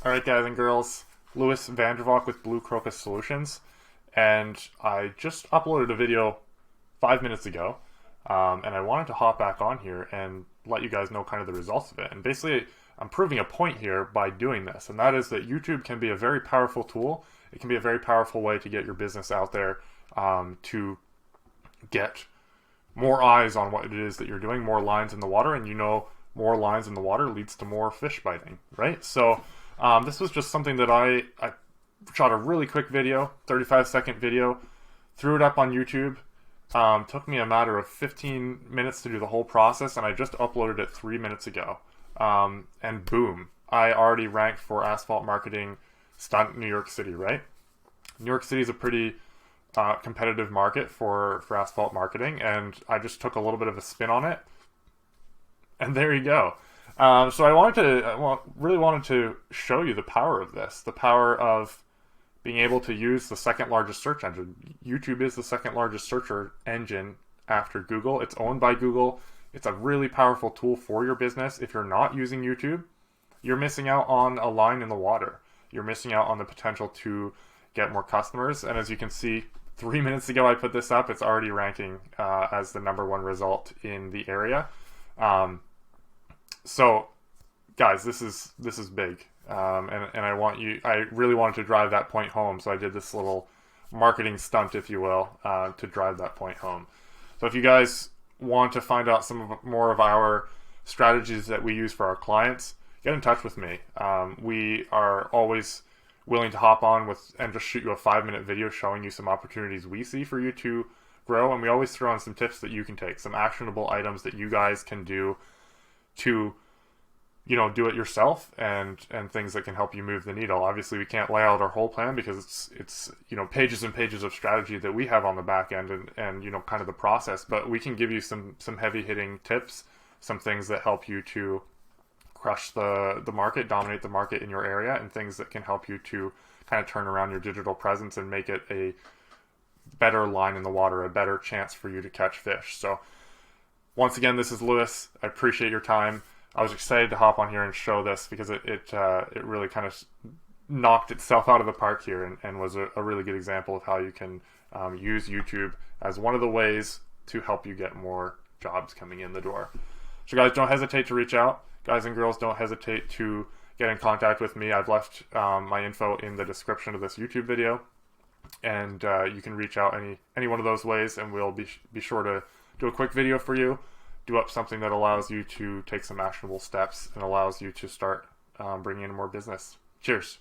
Alright guys and girls, Lewis Vandervalk with Crocus Solutions, and I just uploaded a video 5 minutes ago, and I wanted to hop back on here and let you guys know kind of the results of it. And basically, I'm proving a point here by doing this, and that is that YouTube can be a very powerful tool. It can be a very powerful way to get your business out there, to get more eyes on what it is that you're doing, more lines in the water, and more lines in the water leads to more fish biting, right? So this was just something that I shot a really quick video, 35-second video, threw it up on YouTube. Took me a matter of 15 minutes to do the whole process, and I just uploaded it 3 minutes ago. And boom, I already ranked for Asphalt Marketing Stunt New York City, right? New York City is a pretty competitive market for asphalt marketing, and I just took a little bit of a spin on it, and there you go. So I really wanted to show you the power of this, the power of being able to use the second largest search engine. YouTube is the second largest search engine after Google. It's owned by Google. It's a really powerful tool for your business. If you're not using YouTube, you're missing out on a line in the water. You're missing out on the potential to get more customers. And as you can see, 3 minutes ago I put this up. It's already ranking as the #1 result in the area. So, guys, this is big, and I really wanted to drive that point home. So I did this little marketing stunt, if you will, to drive that point home. So if you guys want to find out more of our strategies that we use for our clients, get in touch with me. We are always willing to hop on and just shoot you a 5-minute video showing you some opportunities we see for you to grow, and we always throw in some tips that you can take, some actionable items that you guys can do to, do it yourself, and things that can help you move the needle. Obviously, we can't lay out our whole plan because it's pages and pages of strategy that we have on the back end, and kind of the process. But we can give you some heavy hitting tips, some things that help you to crush the market, dominate the market in your area, and things that can help you to kind of turn around your digital presence and make it a better line in the water, a better chance for you to catch fish. So once again, this is Lewis. I appreciate your time. I was excited to hop on here and show this because it really kind of knocked itself out of the park here, and was a really good example of how you can use YouTube as one of the ways to help you get more jobs coming in the door. So guys, don't hesitate to reach out. Guys and girls, don't hesitate to get in contact with me. I've left my info in the description of this YouTube video, and you can reach out any one of those ways, and we'll be sure to do a quick video for you, do up something that allows you to take some actionable steps and allows you to start bringing in more business. Cheers.